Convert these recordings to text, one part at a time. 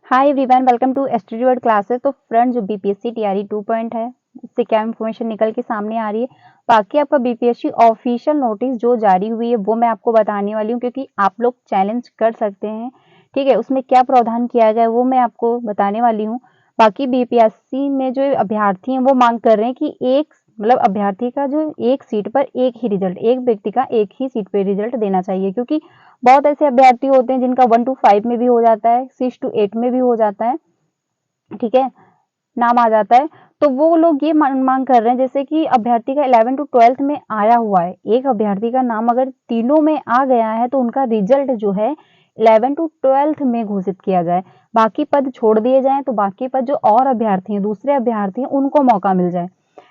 Hi everyone, welcome to एस्ट्रीवर्ड classes. तो friend, जो बीपीएससी टीआरई 2 पॉइंट है, इससे क्या इन्फॉर्मेशन निकल के सामने आ रही है। बाकी आपका बीपीएससी ऑफिशियल नोटिस जो जारी हुई है वो मैं आपको बताने वाली हूँ, क्योंकि आप लोग चैलेंज कर सकते हैं। ठीक है, उसमें क्या प्रावधान किया गया है वो मैं आपको बताने वाली हूँ। बाकी बीपीएससी में जो अभ्यर्थी हैं वो मांग कर रहे हैं कि एक अभ्यर्थी का जो एक सीट पर एक ही रिजल्ट, एक व्यक्ति का एक ही सीट पे रिजल्ट देना चाहिए, क्योंकि बहुत ऐसे अभ्यर्थी होते हैं जिनका 1 to 5 में भी हो जाता है, 6 to 8 में भी हो जाता है। ठीक है, नाम आ जाता है। तो वो लोग ये मांग कर रहे हैं, जैसे कि अभ्यर्थी का 11 to 12 में आया हुआ है, एक अभ्यर्थी का नाम अगर तीनों में आ गया है तो उनका रिजल्ट जो है 11 to 12 में घोषित किया जाए। बाकी पद छोड़ दिए जाएं, तो बाकी पद जो और अभ्यर्थी हैं, दूसरे अभ्यर्थी हैं, उनको मौका मिल जाए।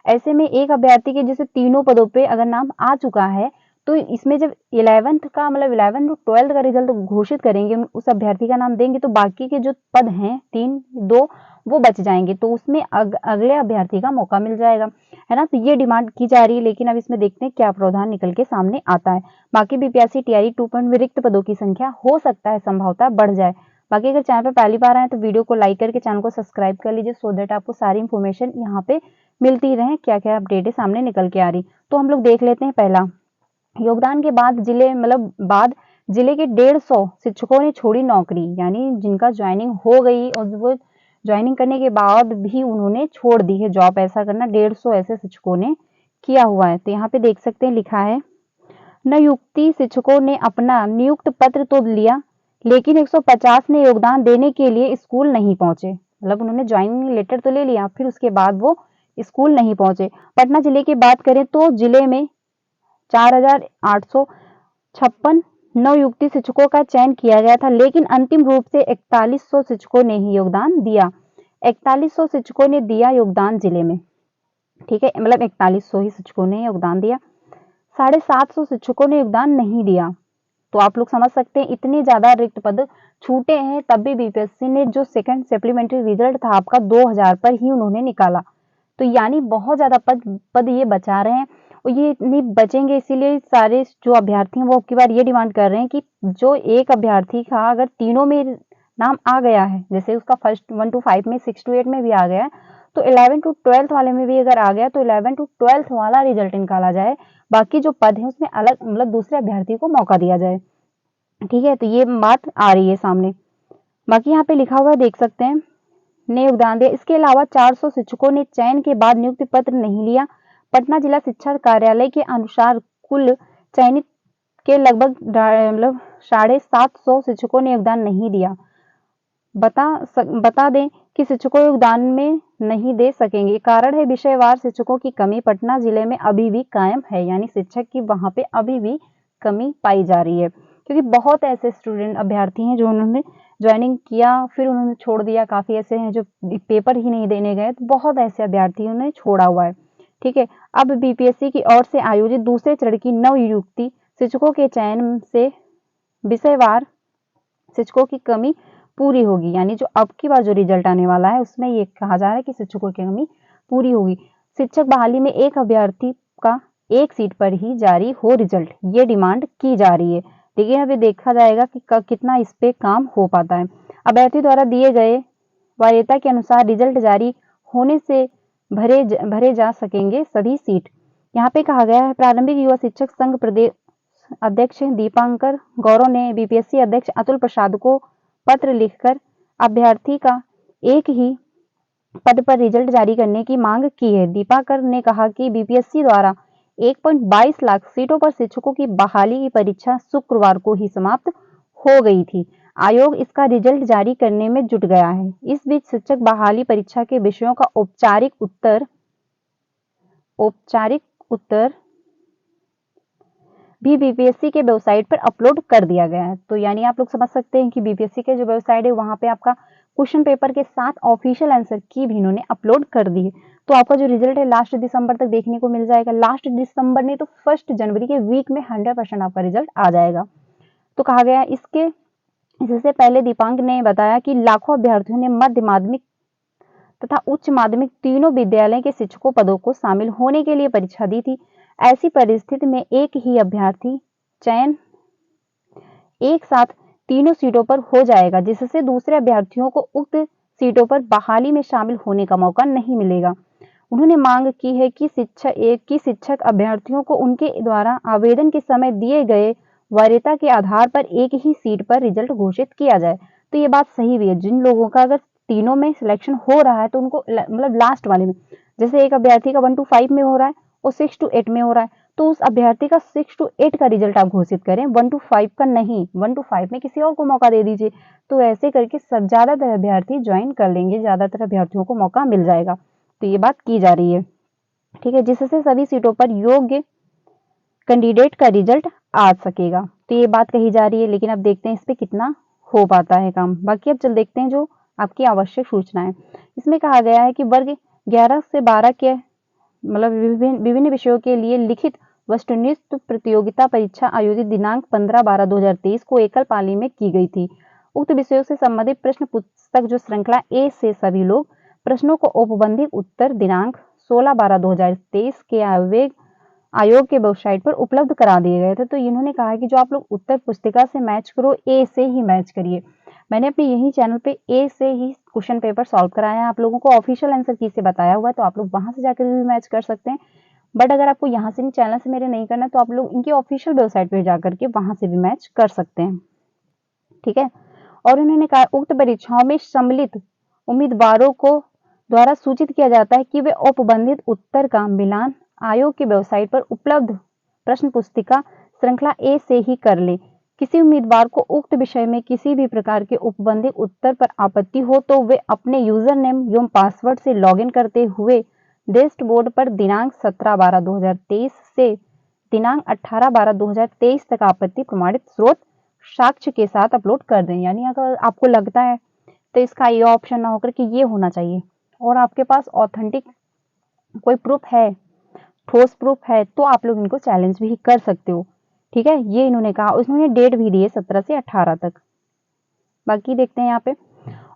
ऐसे में एक अभ्यर्थी के जैसे तीनों पदों पे अगर नाम आ चुका है, तो इसमें जब 11th का 11 to 12 का रिजल्ट घोषित करेंगे, उस अभ्यर्थी का नाम देंगे, तो बाकी के जो पद हैं 3-2 वो बच जाएंगे, तो उसमें अगले अभ्यर्थी का मौका मिल जाएगा, है ना। तो ये डिमांड की जा रही है, लेकिन अब इसमें देखते हैं क्या प्रावधान निकल के सामने आता है। बाकी बीपीएससी टीआरई 2 पॉइंट में रिक्त पदों की संख्या हो सकता है संभवतः बढ़ जाए। बाकी अगर चैनल पर पहली बार आए तो वीडियो को लाइक करके चैनल को सब्सक्राइब कर लीजिए, सो दैट आपको सारी इन्फॉर्मेशन यहाँ पे मिलती रहे, क्या क्या अपडेट है सामने निकल के आ रही। तो हम लोग देख लेते हैं। पहला, योगदान के बाद जिले के 150 शिक्षकों ने छोड़ी नौकरी, यानी जिनका ज्वाइनिंग हो गई और वो ज्वाइनिंग करने के बाद भी उन्होंने छोड़ दी है जॉब। ऐसा करना 150 ऐसे शिक्षकों ने किया हुआ है। तो यहाँ पे देख सकते हैं, लिखा है नियुक्ति शिक्षकों ने अपना नियुक्त पत्र तो लिया, लेकिन 150 ने योगदान देने के लिए स्कूल नहीं पहुंचे। मतलब उन्होंने ज्वाइनिंग लेटर तो ले लिया, फिर उसके बाद वो स्कूल नहीं पहुंचे। पटना जिले की बात करें तो जिले में 4,856 नवयुक्ति शिक्षकों का चयन किया गया था, लेकिन अंतिम रूप से 4100 शिक्षकों ने ही योगदान दिया। 4100 शिक्षकों ने दिया योगदान जिले में। ठीक है, 4100 ही शिक्षकों ने योगदान दिया, 750 शिक्षकों ने योगदान नहीं दिया। तो आप लोग समझ सकते हैं, इतने ज्यादा रिक्त पद छूटे हैं, तब भी बीपीएससी ने जो सेकंड सप्लीमेंट्री रिजल्ट था आपका 2000 पर ही उन्होंने निकाला। तो यानी बहुत ज्यादा पद ये बचा रहे हैं, और ये नहीं बचेंगे, इसीलिए सारे जो अभ्यर्थी हैं वो अब की बार ये डिमांड कर रहे हैं कि जो एक अभ्यर्थी का अगर तीनों में नाम आ गया है, जैसे उसका फर्स्ट 1 to 5 में, 6 to 8 में भी आ गया है, तो 11 to 12 वाले में भी अगर आ गया तो 11 to 12 वाला रिजल्ट निकाला जाए। बाकी जो पद है उसमें अलग दूसरे अभ्यर्थी को मौका दिया जाए। ठीक है, तो ये बात आ रही है सामने। बाकी यहाँ पे लिखा हुआ है, देख सकते हैं, ने योगदान दिया। इसके अलावा 400 शिक्षकों ने चयन के बाद नियुक्ति पत्र नहीं लिया। पटना जिला शिक्षा कार्यालय के अनुसार कुल चयनित के लगभग 750 शिक्षकों ने योगदान नहीं दिया। बता दें कि शिक्षकों योगदान में नहीं दे सकेंगे, कारण है विषयवार शिक्षकों की कमी पटना जिले में अभी भी कायम है, यानी शिक्षक की वहां पे अभी भी कमी पाई जा रही है, क्योंकि बहुत ऐसे स्टूडेंट अभ्यर्थी हैं जो उन्होंने ज्वाइनिंग किया फिर उन्होंने छोड़ दिया। काफी ऐसे हैं जो पेपर ही नहीं देने गए, तो बहुत ऐसे अभ्यर्थियों ने छोड़ा हुआ है। ठीक है, अब बीपीएससी की ओर से आयोजित दूसरे चरण की नवनियुक्ति शिक्षकों के चयन से विषयवार शिक्षकों की कमी पूरी होगी, यानी जो अब की बार जो रिजल्ट आने वाला है उसमें ये कहा जा रहा है कि शिक्षकों की कमी पूरी होगी। शिक्षक बहाली में एक अभ्यर्थी का एक सीट पर ही जारी हो रिजल्ट, ये डिमांड की जा रही है, लेकिन अभी देखा जाएगा कि कितना इस पे काम हो पाता है। अभ्यर्थी द्वारा दिए गए वरीयता के अनुसार रिजल्ट जारी होने से भरे जा सकेंगे सभी सीट। यहाँ पे कहा गया है, प्रारंभिक युवा शिक्षक संघ प्रदेश अध्यक्ष दीपांकर गौरव ने बीपीएससी अध्यक्ष अतुल प्रसाद को पत्र लिखकर अभ्यर्थी का एक ही पद पर रिजल्ट जारी करने की मांग की है। दीपाकर ने कहा कि बीपीएससी द्वारा 1.22 लाख सीटों पर शिक्षकों की बहाली की परीक्षा शुक्रवार को ही समाप्त हो गई थी। आयोग इसका रिजल्ट जारी करने में जुट गया है। इस बीच शिक्षक बहाली परीक्षा के विषयों का औपचारिक उत्तर भी बीपीएससी के वेबसाइट पर अपलोड कर दिया गया है। तो यानी आप लोग समझ सकते हैं कि बीपीएससी के जो वेबसाइट है वहां पे आपका क्वेश्चन पेपर के साथ ऑफिशियल आंसर की भी इन्होंने अपलोड कर दी है। तो आपका जो रिजल्ट है लास्ट दिसंबर तक देखने को मिल जाएगा। लास्ट दिसंबर नहीं तो 1 जनवरी के वीक में 100% आपका रिजल्ट आ जाएगा। तो कहा गया इससे पहले दीपांक ने बताया कि लाखों अभ्यर्थियों ने मध्य माध्यमिक तथा उच्च माध्यमिक तीनों विद्यालय के शिक्षकों पदों को शामिल होने के लिए परीक्षा दी थी। ऐसी परिस्थिति में एक ही अभ्यर्थी चयन एक साथ तीनों सीटों पर हो जाएगा, जिससे दूसरे अभ्यर्थियों को उक्त सीटों पर बहाली में शामिल होने का मौका नहीं मिलेगा। उन्होंने मांग की है कि शिक्षक अभ्यर्थियों को उनके द्वारा आवेदन के समय दिए गए वरीयता के आधार पर एक ही सीट पर रिजल्ट घोषित किया जाए। तो ये बात सही भी है, जिन लोगों का अगर तीनों में सिलेक्शन हो रहा है तो उनको मतलब लास्ट वाले में, जैसे एक अभ्यर्थी का 1 to 5 में हो रहा है और 6 to 8 में हो रहा है, तो उस अभ्यर्थी का 6 to 8 का रिजल्ट आप घोषित करें, 1 to 5 का नहीं। 1 to 5 में किसी और को मौका दे दीजिए। तो ऐसे करके सब ज्यादातर अभ्यर्थी ज्वाइन कर लेंगे, ज्यादातर अभ्यर्थियों को मौका मिल जाएगा। तो ये बात की जा रही है, ठीक है, जिससे सभी सीटों पर योग्य कैंडिडेट का रिजल्ट आ सकेगा। तो ये बात कही जा रही है, लेकिन अब देखते हैं इस पे कितना हो पाता है काम। बाकी अब चल देखते हैं जो आपकी आवश्यक सूचनाएं। इसमें कहा गया है कि वर्ग 11 से 12 के मतलब विभिन्न विषयों के लिए लिखित वस्तुनिष्ठ प्रतियोगिता परीक्षा आयोजित दिनांक 15/12/2023 को एकल पाली में की गई थी। उक्त विषयों से संबंधित प्रश्न पुस्तक जो श्रृंखला ए से सभी लोग प्रश्नों को औपबंधिक उत्तर दिनांक 16/12/2023 के आयोग के वेबसाइट पर उपलब्ध करा दिए गए थे। तो इन्होंने कहा कि जो आप लोग उत्तर पुस्तिका से मैच करो, ए से ही मैच करिए। मैंने अपने यही चैनल पे ए से ही क्वेश्चन पेपर सॉल्व कराया है, आप लोगों को ऑफिशियल आंसर की से बताया हुआ है, तो आप लोग वहां से जाकर भी मैच कर सकते हैं। बट अगर आपको यहाँ से चैनल से मेरे नहीं करना, तो आप लोग इनकी ऑफिशियल वेबसाइट पर जाकर के वहां से भी मैच कर सकते हैं, ठीक है। और उन्होंने कहा उक्त परीक्षाओं में सम्मिलित उम्मीदवारों को द्वारा सूचित किया जाता है कि वे औपबंधित उत्तर का मिलान आयोग की वेबसाइट पर उपलब्ध प्रश्न पुस्तिका श्रृंखला ए से ही कर ले। किसी उम्मीदवार को उक्त विषय में किसी भी प्रकार के उपबंधित उत्तर पर आपत्ति हो तो वे अपने यूजर नेम एवं पासवर्ड से लॉगिन करते हुए डैशबोर्ड पर दिनांक 17/12/2023 से दिनांक 18/12/2023 तक आपत्ति प्रमाणित स्रोत साक्ष्य के साथ अपलोड कर दें। यानी अगर आपको लगता है तो इसका ये ऑप्शन ना होकर कि ये होना चाहिए और आपके पास ऑथेंटिक कोई प्रूफ है, ठोस प्रूफ है, तो आप लोग इनको चैलेंज भी कर सकते हो, ठीक है। ये इन्होंने कहा, उन्होंने डेट भी दी है 17 से 18 तक। बाकी देखते हैं यहाँ पे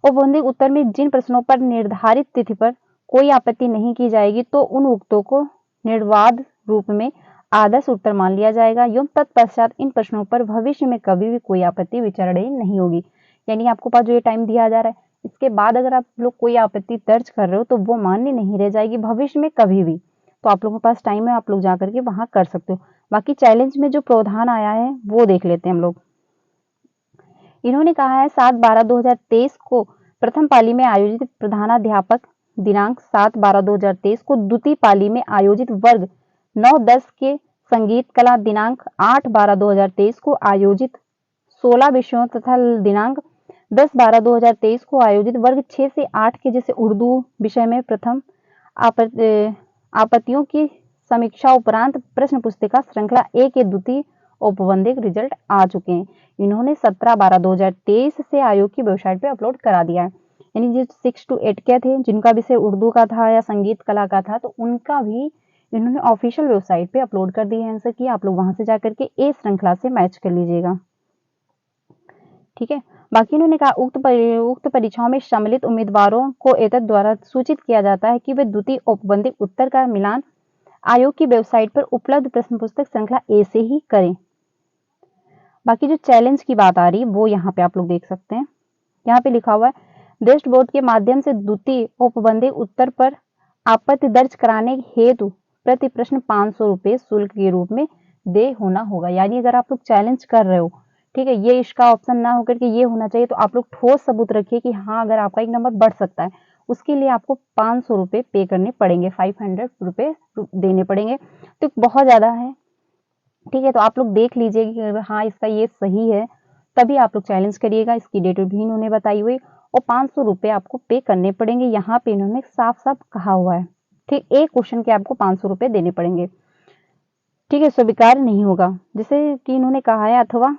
औपबंधिक उत्तर में जिन प्रश्नों पर निर्धारित तिथि पर कोई आपत्ति नहीं की जाएगी तो उन उत्तरों को निर्वाध रूप में आदर्श उत्तर मान लिया जाएगा एवं तत्पश्चात इन प्रश्नों पर भविष्य में कभी भी कोई आपत्ति विचारणीय नहीं होगी। यानी आपको पास जो ये टाइम दिया जा रहा है, इसके बाद अगर आप लोग कोई आपत्ति दर्ज कर रहे हो तो वो मान्य नहीं रह जाएगी भविष्य में कभी भी। तो आप लोगों के पास टाइम है, आप लोग जाकर के वहां कर सकते हो। बाकी चैलेंज में जो प्रावधान आया है वो देख लेते हैं हम लोग। इन्होंने कहा है 7/12/2023 को प्रथम पाली में आयोजित प्रधानाध्यापक दिनांक 7/12/2023 को द्वितीय पाली में आयोजित वर्ग 9-10 के संगीत कला दिनांक 8/12/2023 को आयोजित 16 विषयों तथा दिनांक 10/12/2023 को आयोजित वर्ग 6 से 8 के जैसे उर्दू विषय में प्रथम आपत्तियों की समीक्षा उपरांत प्रश्न पुस्तिका श्रृंखला ए के द्वितीय औपबंधिक रिजल्ट आ चुके हैं। इन्होंने 17/12/2023 से आयोग की वेबसाइट पे अपलोड करा दिया है। यानी जो 6 to 8 के थे, जिनका विषय उर्दू का था या संगीत कला का था, तो उनका भी इन्होंने ऑफिशियल वेबसाइट पे अपलोड कर दिया है आंसर की। आप लोग वहां से जाकर के ए श्रृंखला से मैच कर लीजिएगा, ठीक है। बाकी इन्होंने कहा उक्त परीक्षाओं में सम्मिलित उम्मीदवारों को एतद द्वारा सूचित किया जाता है कि वे द्वितीय औपबंधिक उत्तर का मिलान आयोग की वेबसाइट पर उपलब्ध प्रश्न पुस्तक श्रृंखला ए से ही करें। बाकी जो चैलेंज की बात आ रही है वो यहाँ पे आप लोग देख सकते हैं। यहाँ पे लिखा हुआ है डैशबोर्ड के माध्यम से द्वितीय औपबंधिक उत्तर पर आपत्ति दर्ज कराने हेतु प्रति प्रश्न 500 रुपये शुल्क के रूप में दे होना होगा। यानी अगर आप लोग चैलेंज कर रहे हो, ठीक है, ये इसका ऑप्शन ना होकर के ये होना चाहिए, तो आप लोग ठोस सबूत रखिए कि हाँ अगर आपका एक नंबर बढ़ सकता है, उसके लिए आपको 500 रुपये पे करने पड़ेंगे, 500 रुपये देने पड़ेंगे। तो बहुत ज्यादा है, ठीक है। तो आप लोग देख लीजिए कि हाँ इसका ये सही है, तभी आप लोग चैलेंज करिएगा। इसकी डेट भी इन्होंने बताई हुई और 500 रुपये आपको पे करने पड़ेंगे। यहाँ पे इन्होंने साफ साफ कहा हुआ है, ठीक, एक क्वेश्चन के आपको 500 रुपये देने पड़ेंगे, ठीक है, स्वीकार नहीं होगा। जैसे कि इन्होंने कहा है, अथवा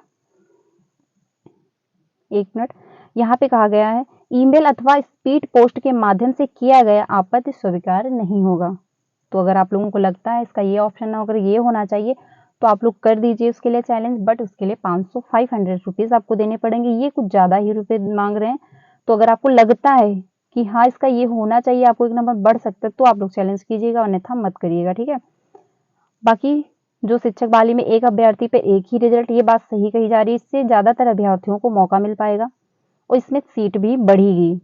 एक मिनट, यहाँ पे कहा गया है ईमेल अथवा स्पीड पोस्ट के माध्यम से किया गया आपत्ति स्वीकार नहीं होगा। तो अगर आप लोगों को लगता है इसका ये ऑप्शन ना होकर ये होना चाहिए, तो आप लोग कर दीजिए उसके लिए चैलेंज, बट उसके लिए 500 रुपीज आपको देने पड़ेंगे। ये कुछ ज्यादा ही रुपए मांग रहे हैं। तो अगर आपको लगता है कि हाँ इसका ये होना चाहिए, आपको एक नंबर बढ़ सकता है, तो आप लोग चैलेंज कीजिएगा, अन्यथा मत करिएगा, ठीक है। बाकी जो शिक्षक वाली में एक अभ्यर्थी पे एक ही रिजल्ट, ये बात सही कही जा रही है। इससे ज़्यादातर अभ्यर्थियों को मौका मिल पाएगा और इसमें सीट भी बढ़ेगी।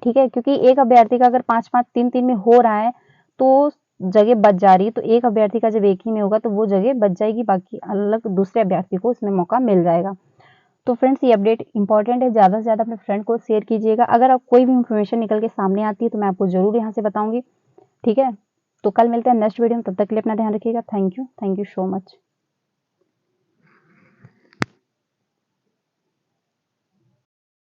ठीक है, क्योंकि एक अभ्यर्थी का अगर 5-5 3-3 में हो रहा है तो जगह बच जा रही है, तो एक अभ्यर्थी का जब एक ही में होगा तो वो जगह बच जाएगी, बाकी अलग दूसरे अभ्यर्थी को इसमें मौका मिल जाएगा। तो फ्रेंड्स ये अपडेट इंपॉर्टेंट है, ज़्यादा से ज़्यादा अपने फ्रेंड को शेयर कीजिएगा। अगर आप कोई भी इन्फॉर्मेशन निकल के सामने आती है तो मैं आपको ज़रूर यहाँ से बताऊँगी। ठीक है, तो कल मिलते हैं नेक्स्ट वीडियो में, तब तक के लिए अपना ध्यान रखिएगा। Thank you so much.